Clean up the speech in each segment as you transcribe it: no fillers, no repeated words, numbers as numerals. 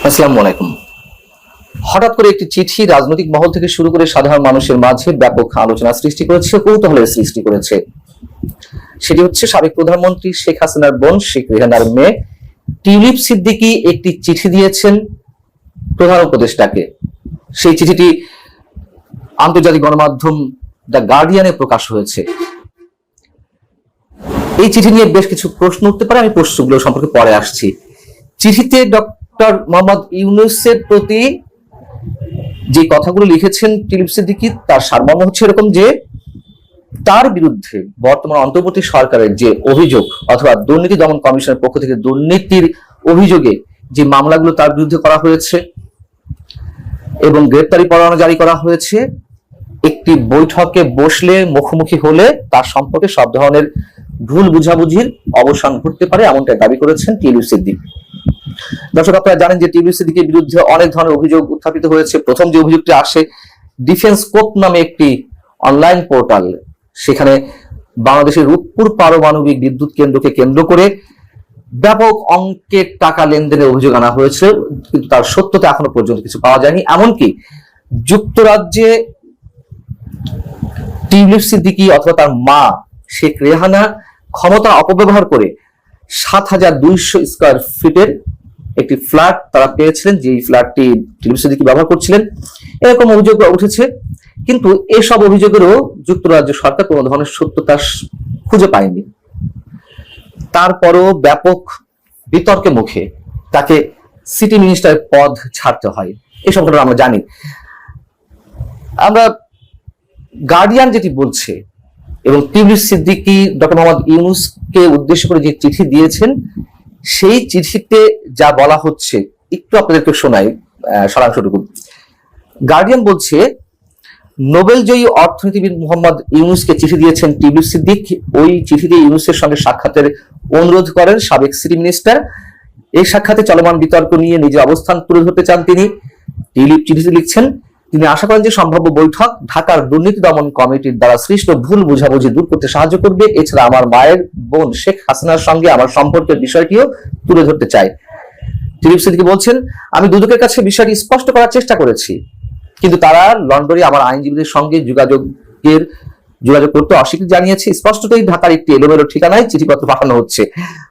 আসসালামু আলাইকুম। হঠাৎ করে একটি চিঠি রাজনৈতিক মহল থেকে শুরু করে সাধারণ মানুষের মাঝে ব্যাপক আলোচনা সৃষ্টি করেছে, কৌতূহলের সৃষ্টি করেছে। সেটি হচ্ছে সাবেক প্রধানমন্ত্রী শেখ হাসিনার বোন শেখ রেহানার মেয়ে টিউলিপ সিদ্দিকী একটি চিঠি দিয়েছেন প্রধান উপদেষ্টাকে। সেই চিঠিটি আন্তর্জাতিক গণমাধ্যম দ্য গার্ডিয়ানে প্রকাশ হয়েছে। এই চিঠি নিয়ে বেশ কিছু প্রশ্ন উঠতে পারে, আমি প্রশ্নগুলো সম্পর্কে পরে আসছি। চিঠিতে ডক্টর মোহাম্মদ ইউনূসের প্রতি যে কথাগুলো লিখেছেন টিউলিপ সিদ্দিকী, তার সারমর্ম হচ্ছে এরকম যে তার বিরুদ্ধে বর্তমান অন্তর্বর্তী সরকারের যে অভিযোগ অথবা দুর্নীতি দমন কমিশনের পক্ষ থেকে দুর্নীতির অভিযোগে যে মামলাগুলো তার বিরুদ্ধে করা হয়েছে এবং গ্রেপ্তারি পরোয়ানা জারি করা হয়েছে, একটি বৈঠকে বসলে মুখোমুখি হলে তার সম্পর্কে সব ধরনের ভুল বুঝাবুঝির অবসান ঘটতে পারে, এমনটাই দাবি করেছেন টিউলিপ সিদ্দিকী। দর্শক, আপনারা জানেন যে টিউলিপ সিদ্দিকীর বিরুদ্ধে অনেক ধরনের অভিযোগ উত্থাপিত হয়েছে। প্রথম যে অভিযোগটি আসে ডিফেন্স স্কোপ নামে একটি অনলাইন পোর্টাল, সেখানে বাংলাদেশের রূপপুর পারমাণবিক বিদ্যুৎ কেন্দ্রকে কেন্দ্র করে ব্যাপক অঙ্কের টাকা লেনদেনের অভিযোগ আনা হয়েছে, কিন্তু তার সত্যতা এখনো পর্যন্ত কিছু পাওয়া যায়নি। এমনকি যুক্তরাজ্যে টিউলিপ সিদ্দিকী অথবা তার মা শেখ রেহানা ক্ষমতা অপব্যবহার করে ৭,২০০ স্কয়ার ফিটের একটি ফ্ল্যাট তারা পেয়েছিলেন, যে ফ্ল্যাটটি টিউলিপ সিদ্দিকী ব্যবহার করছিলেন, এরকম অভিযোগ উঠেছে। কিন্তু এসব অভিযোগেরও যুক্তরাজ্য সরকার কোনো ধরনের সত্যতা খুঁজে পায়নি। তারপরও ব্যাপক বিতর্কের মুখে তাকে সিটি মিনিস্টারের পদ ছাড়তে হয়। এসব ঘটনা আমরা জানি। আমরা গার্ডিয়ান যেটি বলছে এবং টিউলিপ সিদ্দিকী ডক্টর মোহাম্মদ ইউনূসকে উদ্দেশ্য করে যে চিঠি দিয়েছেন, সেই চিঠিতে যা বলা হচ্ছে একটু আপনাদেরকে শোনাই সারাংশটুকু। গার্ডিয়ান বলছে, নোবেলজয়ী অর্থনীতিবিদ মোহাম্মদ ইউনূসকে চিঠি দিয়েছেন টিউলিপ সিদ্দিকী। ওই চিঠিতে ইউনূসের সঙ্গে সাক্ষাতের অনুরোধ করেন সাবেক সিটি মিনিস্টার। এই সাক্ষাতে চলমান বিতর্ক নিয়ে নিজের অবস্থান তুলে ধরতে চান তিনি। টিউলিপ চিঠিতে লিখছেন, তিনি আশা করেন যে সম্ভাব্য বৈঠক ঢাকার দুর্নীতি দমন কমিটির দ্বারা সৃষ্ট ভুল বুঝাবুঝি দূর করতে সাহায্য করবে। এছাড়া আমার মায়ের বোন শেখ হাসিনার সঙ্গে আমার সম্পর্কের বিষয়টিও তুলে ধরতে চাই। টিউলিপ সিদ্দিকী বলছেন, আমি দুদকের কাছে বিষয়টি স্পষ্ট করার চেষ্টা করেছি, কিন্তু তারা লন্ডনে আমার আইনজীবীদের সঙ্গে যোগাযোগ করতে অস্বীকৃতি জানিয়েছে। স্পষ্টতই ঢাকার একটি এলোমেলো ঠিকানায় চিঠিপত্র পাঠানো হচ্ছে,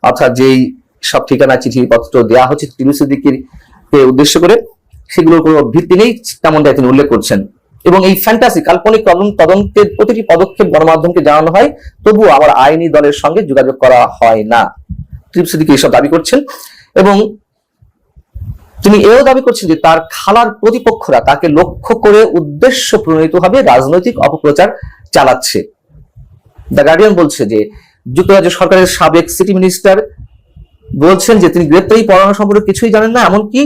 অর্থাৎ যেই সব ঠিকানায় চিঠিপত্র দেওয়া হচ্ছে টিউলিপ সিদ্দিকীর উদ্দেশ্য করে, সেগুলোর কোনো ভিত্তি নেই, তেমনটাই তিনি উল্লেখ করছেন। এবং এই ফ্যান্টাসি কাল্পনিক তদন্তের প্রতিটি পদক্ষেপ গণমাধ্যমকে জানানো হয়, তবুও আমার আইনি দলের সঙ্গে যোগাযোগ করা হয় না। টিউলিপ সিদ্দিকী এসব দাবি করছেন এবং তিনি এও দাবি করছেন যে তার খালার প্রতিপক্ষরা তাকে লক্ষ্য করে উদ্দেশ্য প্রণোদিতভাবে রাজনৈতিক অপপ্রচার চালাচ্ছে। দ্য গার্ডিয়ান বলছে যে যুক্তরাজ্য সরকারের সাবেক সিটি মিনিস্টার বলছেন যে তিনি গ্রেপ্তারি পরোয়ানা সম্পর্কে কিছুই জানেন না, এমনকি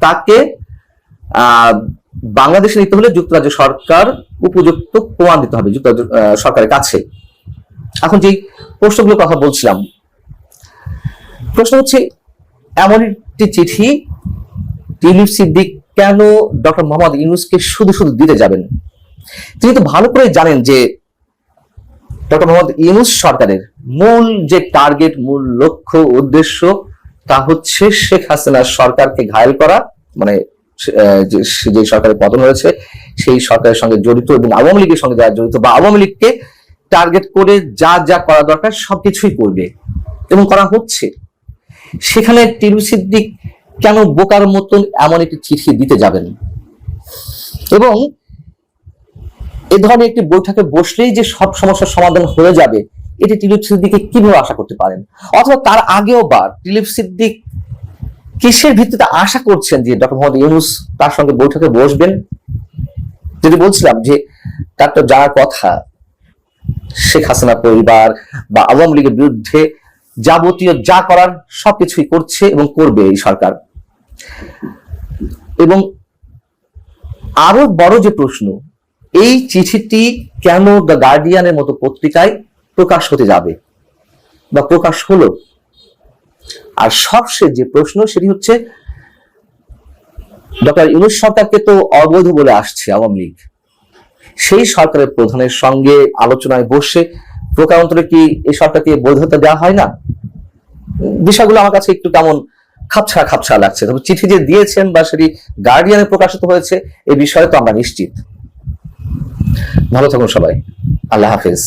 তাকে বাংলাদেশে নিতে হলে যুক্তরাজ্য সরকার উপযুক্ত প্রমাণ দিতে হবে যুক্তরাজ্য সরকারের কাছে। এখন যে প্রশ্নগুলোর কথা বলছিলাম, প্রশ্ন হচ্ছে এমন একটি চিঠি টিউলিপ সিদ্দিকী কেন ডক্টর মোহাম্মদ ইউনূসকে শুধু শুধু দিতে যাবেন? তিনি তো ভালো করে জানেন যে ডক্টর মোহাম্মদ ইউনূস সরকারের মূল যে টার্গেট, মূল লক্ষ্য উদ্দেশ্য, তা হচ্ছে শেখ হাসিনার সরকারকে ঘায়েল করা, মানে যে সরকারের পতন হয়েছে সেই সরকারের সঙ্গে জড়িত এবং আওয়ামী লীগের সঙ্গে যারা জড়িত বা আওয়ামী লীগকে টার্গেট করে যা যা করা দরকার সবকিছুই করবে এবং করা হচ্ছে। সেখানে টিউলিপ সিদ্দিকী কেন বোকার মতন এমন একটি চিঠি দিতে যাবেন? এবং এ ধরনের একটি বৈঠকে বসলেই যে সব সমস্যার সমাধান হয়ে যাবে, এটি টিউলিপ সিদ্দিকী কিভাবে আশা করতে পারেন? অথবা তার আগেও বা টিউলিপ সিদ্দিকী কিসের ভিত্তিতে আশা করছেন যে ডক্টর মোহাম্মদ ইউনূস তার সঙ্গে বৈঠকে বসবেন? যদি বলছিলাম যে তার তো যার কথা শেখ হাসিনা পরিবার বা আওয়ামী লীগের বিরুদ্ধে যাবতীয় যা করার সবকিছুই করছে এবং করবে এই সরকার। এবং আরো বড় যে প্রশ্ন, এই চিঠিটি কেন দ্য গার্ডিয়ানের মতো পত্রিকায় প্রকাশ হতে যাবে বা প্রকাশ হলো? আর সবশেষ যে প্রশ্ন, সেটি হচ্ছে ডক্টর ইউনূস সরকারকে তো অবৈধ বলে আসছে আওয়ামী লীগ, সেই সরকারের প্রধানের সঙ্গে আলোচনায় বসে প্রকারান্তরে কি এই সরকারকে বৈধতা দেওয়া হয় না? বিষয়গুলো আমার কাছে একটু কেমন খাপছা খাপছা লাগছে। তবে চিঠি যে দিয়েছেন বা সেটি গার্ডিয়ানে প্রকাশিত হয়েছে এ বিষয়ে তো আমরা নিশ্চিত। ভালো থাকুন সবাই, আল্লাহ হাফেজ।